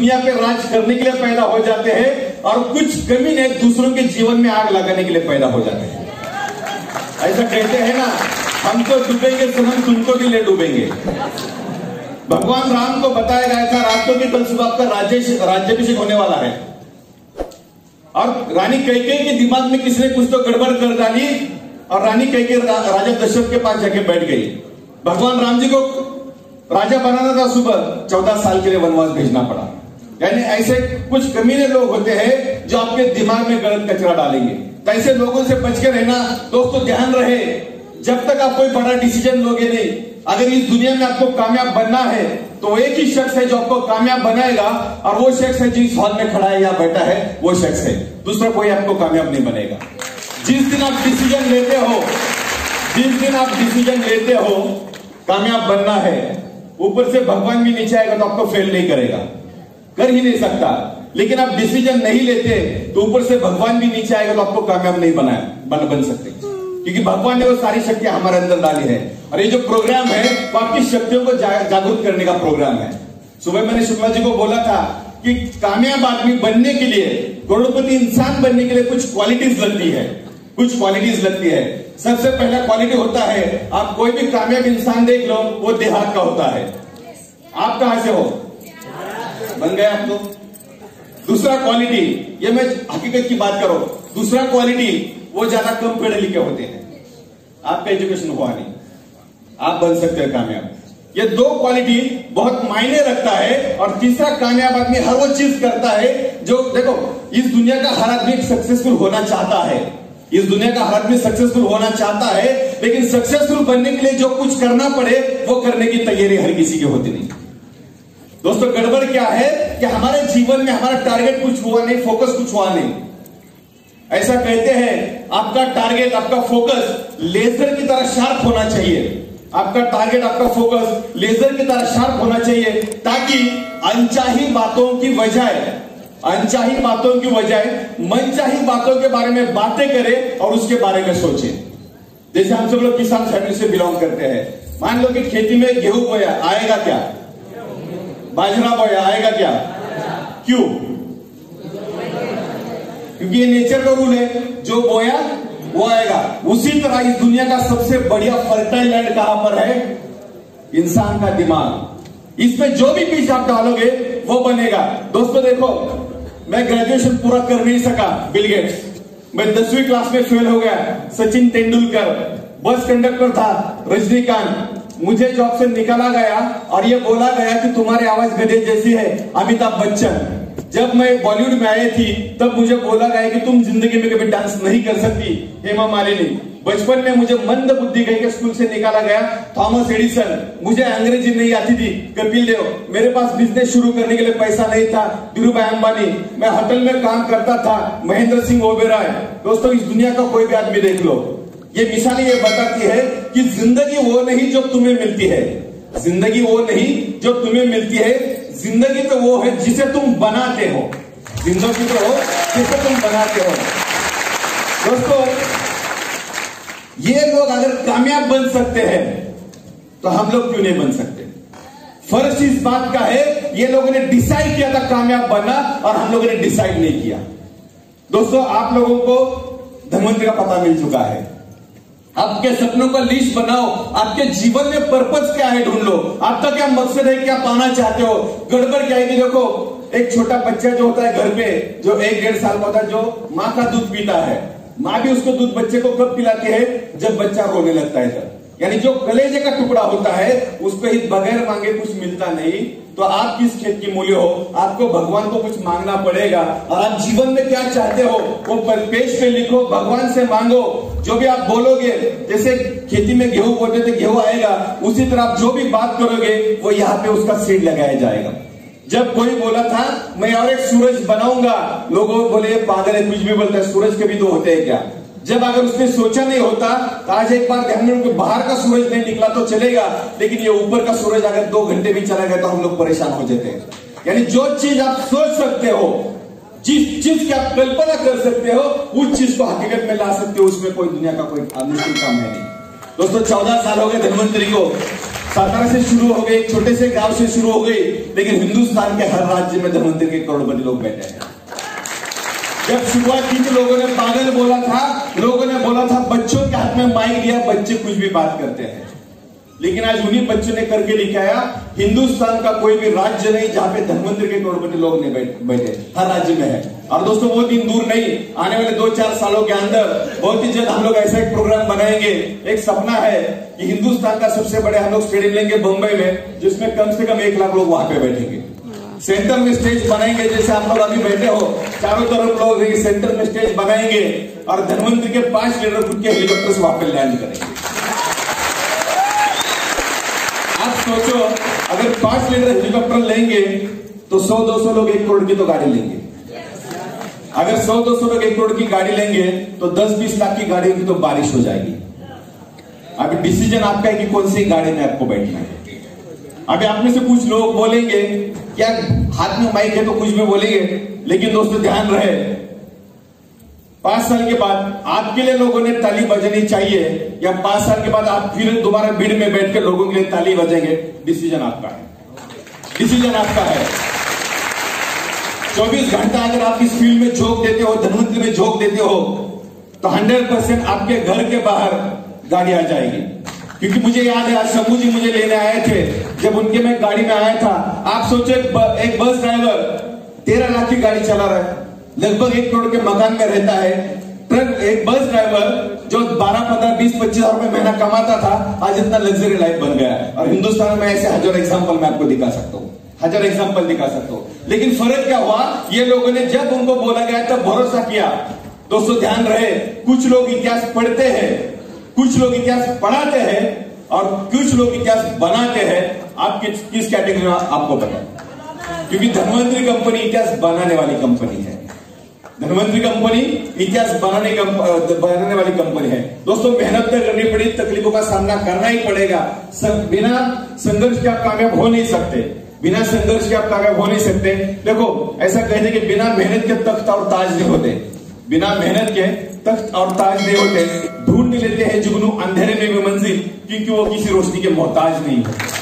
दुनिया पे राज करने के लिए पैदा हो जाते हैं और कुछ कमीने दूसरों के जीवन में आग लगाने के लिए पैदा हो जाते हैं। ऐसा कहते हैं ना, हम तो डूबेंगे सनम, तुमको भी ले डूबेंगे। भगवान राम को बताया गया था रातों की कल सुबह आपका राज्याभिषेक होने वाला है, और रानी कैकेयी के दिमाग में किसी ने कुछ तो गड़बड़ कर डाली और रानी कैकेयी राजा दशरथ के पास जाके बैठ गई। भगवान राम जी को राजा बनाना था, सुबह 14 साल के लिए वनवास भेजना पड़ा। यानी ऐसे कुछ कमीने लोग होते हैं जो आपके दिमाग में गलत कचरा डालेंगे, तो ऐसे लोगों से बच के रहना। दोस्तों ध्यान रहे, जब तक आप कोई बड़ा डिसीजन लोगे नहीं, अगर इस दुनिया में आपको कामयाब बनना है तो एक ही शख्स है जो आपको कामयाब बनाएगा, और वो शख्स है जिस हॉल में खड़ा है या बैठा है, वो शख्स है। दूसरा कोई आपको कामयाब नहीं बनेगा। जिस दिन आप डिसीजन लेते हो कामयाब बनना है, ऊपर से भगवान भी नीचे आएगा तो आपको फेल नहीं करेगा, कर ही नहीं सकता। लेकिन आप डिसीजन नहीं लेते तो ऊपर से भगवान भी नीचे आएगा तो आपको कामयाब नहीं बन सकते, क्योंकि भगवान ने वो सारी शक्तियां हमारे अंदर डाली है। और ये जो प्रोग्राम है वो आपकी शक्तियों को जागरूक करने का प्रोग्राम है। सुबह मैंने शुक्ला जी को बोला था कि कामयाब आदमी बनने के लिए, करोड़पति इंसान बनने के लिए कुछ क्वालिटीज लगती है। सबसे पहला क्वालिटी होता है, आप कोई भी कामयाब इंसान देख लो, वो देहात का होता है। आप कहां से हो? बन गए आप लोग। दूसरा क्वालिटी, ये मैं हकीकत की बात करो, दूसरा क्वालिटी, वो ज्यादा कम पढ़े लिखे होते हैं, आपका एजुकेशन हुआ नहीं, आप बन सकते हैं कामयाब। ये दो क्वालिटी बहुत मायने रखता है। और तीसरा, कामयाब आदमी हर वो चीज करता है जो, देखो, इस दुनिया का हर आदमी सक्सेसफुल होना चाहता है, लेकिन सक्सेसफुल बनने के लिए जो कुछ करना पड़े वो करने की तैयारी हर किसी की होती नहीं। दोस्तों गड़बड़ क्या है कि हमारे जीवन में हमारा टारगेट कुछ हुआ नहीं, फोकस कुछ हुआ नहीं। ऐसा कहते हैं आपका टारगेट, आपका फोकस लेजर की तरह शार्प होना चाहिए। आपका टारगेट, आपका फोकस लेजर की तरह शार्प होना चाहिए, ताकि अनचाही बातों की बजाय मनचाही बातों के बारे में बातें करें और उसके बारे में सोचें। जैसे हम सब लोग किसान फैमिली से बिलोंग करते हैं। मान लो कि खेती में गेहूं बोया, आएगा क्या? बाजरा बोया, आएगा क्या? क्यों? क्योंकि ये नेचर का रूल है, जो बोया वो आएगा। उसी तरह इस दुनिया का सबसे बढ़िया फर्टाइल लैंड कहां पर है? इंसान का दिमाग। इसमें जो भी बीज आप डालोगे वो बनेगा। दोस्तों देखो, मैं ग्रेजुएशन पूरा कर नहीं सका, बिल गेट्स, मैं 10वीं क्लास में फेल हो गया। सचिन तेंदुलकर बस कंडक्टर था, रजनीकांत, मुझे जॉब से निकाला गया और ये बोला गया कि तुम्हारी आवाज गधे जैसी है, अमिताभ बच्चन। जब मैं बॉलीवुड में आई थी तब मुझे बोला गया कि तुम जिंदगी में कभी डांस नहीं कर सकती, हेमा मालिनी। बचपन में मुझे मंद बुद्धि कह के स्कूल से निकाला गया, थॉमस एडिसन। मुझे अंग्रेजी नहीं आती थी, कपिल देव। मेरे पास बिजनेस शुरू करने के लिए पैसा नहीं था, धीरूभाई अंबानी। मैं होटल में काम करता था, महेंद्र सिंह ओबेरॉय। दोस्तों इस दुनिया का कोई भी आदमी देख लो, ये मिसालें ये बताती है कि जिंदगी वो नहीं जो तुम्हें मिलती है, जिंदगी वो नहीं जो तुम्हें मिलती है, जिंदगी तो वो है जिसे तुम बनाते हो, जिंदगी तो हो जिसे तुम बनाते हो। दोस्तों ये लोग अगर कामयाब बन सकते हैं तो हम लोग क्यों नहीं बन सकते? फर्क इस बात का है, ये लोगों ने डिसाइड किया था कामयाब बनना और हम लोगों ने डिसाइड नहीं किया। दोस्तों आप लोगों को धनवंतरी का पता मिल चुका है। आपके सपनों का लिस्ट बनाओ, आपके जीवन में पर्पस क्या है ढूंढ लो, आपका क्या मकसद है, क्या पाना चाहते हो। गड़बड़ क्या है कि देखो, एक छोटा बच्चा जो होता है घर पे, जो 1-1.5 साल का होता है, जो माँ का दूध पीता है, माँ भी उसको दूध बच्चे को कब पिलाती है? जब बच्चा रोने लगता है तब। यानी जो कलेजे का टुकड़ा होता है उसको ही बगैर मांगे कुछ मिलता नहीं। तो आप किस खेत की मूल्य हो, आपको भगवान को कुछ मांगना पड़ेगा। और आप जीवन में क्या चाहते हो वो पेज पे लिखो, भगवान से मांगो। जो भी आप बोलोगे, जैसे खेती में गेहूं बोते थे गेहूं आएगा, उसी तरह आप जो भी बात करोगे वो यहाँ पे उसका सीड लगाया जाएगा। जब कोई बोला था मैं और एक सूरज बनाऊंगा, लोगों बोले पागल है, कुछ भी बोलता है, सूरज के भी दो होते हैं क्या? जब अगर उसने सोचा नहीं होता तो आज एक बार ध्यान में, बाहर का सूरज नहीं निकला तो चलेगा, लेकिन ये ऊपर का सूरज अगर 2 घंटे भी चला गया तो हम लोग परेशान हो जाते हैं। यानी जो चीज आप सोच सकते हो, जिस चीज की आप कल्पना कर सकते हो, उस चीज को हकीकत में ला सकते हो। उसमें कोई दुनिया का कोई मुश्किल काम है नहीं। दोस्तों 14 साल हो गए धनवंतरी को, सातारा से शुरू हो गई, एक छोटे से गांव से शुरू हो गई, लेकिन हिंदुस्तान के हर राज्य में धनवंतरि के करोड़पति लोग बैठे हैं। जब शुरुआत की तो लोगों ने पागल बोला था, लोगों ने बोला था बच्चों के हाथ में माइक दिया, बच्चे कुछ भी बात करते हैं। लेकिन आज उन्हीं बच्चों ने करके दिखाया, हिंदुस्तान का कोई भी राज्य नहीं जहां पे धनवंतरि के करोड़पति लोग नहीं बैठे, हर राज्य में है। और दोस्तों वो दिन दूर नहीं, आने वाले 2-4 सालों के अंदर बहुत ही जल्द हम लोग ऐसा एक प्रोग्राम बनाएंगे। एक सपना है कि हिंदुस्तान का सबसे बड़े हम लोग स्टेडियम लेंगे मुंबई में, जिसमें कम से कम 1 लाख लोग वहां पे बैठेंगे। सेंटर में स्टेज बनाएंगे, जैसे आप लोग अभी बैठे हो, चारों तरफ लोग सेंटर में स्टेज बनाएंगे और धनवंतरि के 5 लीडर खुद के हेलीकॉप्टर से वहां पे लैंड करेंगे। आप सोचो, अगर 5 लीटर हेलीकॉप्टर लेंगे तो 100-200 लोग 1 करोड़ की तो गाड़ी लेंगे। अगर 100-200 लोग 1 करोड़ की गाड़ी लेंगे तो 10-20 लाख की गाड़ी की तो बारिश हो जाएगी। अभी डिसीजन आपका है कि कौन सी गाड़ी में आपको बैठना है। अभी आप में से कुछ लोग बोलेंगे क्या हाथ में माइक है तो कुछ भी बोलेंगे, लेकिन दोस्तों ध्यान रहे, 5 साल के बाद आपके लिए लोगों ने ताली बजानी चाहिए या 5 साल के बाद आप फिर दोबारा भीड़ में बैठ के लोगों के लिए ताली बजाएंगे, डिसीजन आपका है, डिसीजन आपका है। 24 घंटा अगर आप इस फील्ड में झोंक देते हो, धनवंतरि में झोंक देते हो, तो 100% आपके घर के बाहर गाड़ी आ जाएगी। क्योंकि मुझे याद है, आज शंभू जी मुझे लेने आए थे, जब उनके मैं गाड़ी में आया था, आप सोचो एक बस ड्राइवर 13 लाख की गाड़ी चला रहा है, लगभग 1 करोड़ के मकान में रहता है। ट्रक एक बस ड्राइवर जो 12, 15, 20, 25 हजार रुपए महीना कमाता था, आज इतना लग्जरी लाइफ बन गया है। और हिंदुस्तान में ऐसे हजार एग्जाम्पल मैं आपको दिखा सकता हूँ, हजार एग्जाम्पल दिखा सकता हूँ। लेकिन फर्क क्या हुआ, ये लोगों ने जब उनको बोला गया तब भरोसा किया। दोस्तों ध्यान रहे, कुछ लोग इतिहास पढ़ते हैं, कुछ लोग इतिहास पढ़ाते हैं और कुछ लोग इतिहास बनाते हैं। आप किस कैटेगरी में आपको पता है, क्योंकि धनवंतरि कंपनी इतिहास बनाने वाली कंपनी है। धनवंतरि कंपनी इतिहास बनाने वाली कंपनी है। दोस्तों मेहनत करनी पड़ी, तकलीफों का सामना करना ही पड़ेगा। बिना संघर्ष के आप कामयाब हो नहीं सकते, बिना संघर्ष के आप कामयाब हो नहीं सकते। देखो ऐसा कहते हैं कि बिना मेहनत के तख्त और ताज नहीं होते, बिना मेहनत के तख्त और ताज नहीं होते। ढूंढ लेते हैं जुगनू अंधेरे में भी मंजिल, क्योंकि वो किसी रोशनी के मोहताज नहीं होते।